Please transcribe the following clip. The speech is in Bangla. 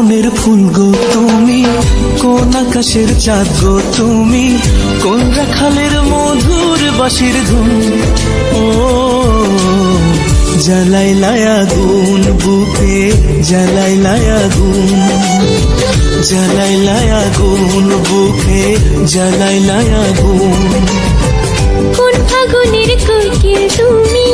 মনের ফুল গো তুমি, কোন আকাশের চাঁদ গো তুমি, কোন রাখালের মধুর বাঁশির ধুন। ও জ্বালাইলাই আগুন বুকে, জ্বালাইলাই আগুন, জ্বালাইলাই আগুন বুকে, জ্বালাইলাই আগুন। কোন ফাগুনের কোকিল তুমি,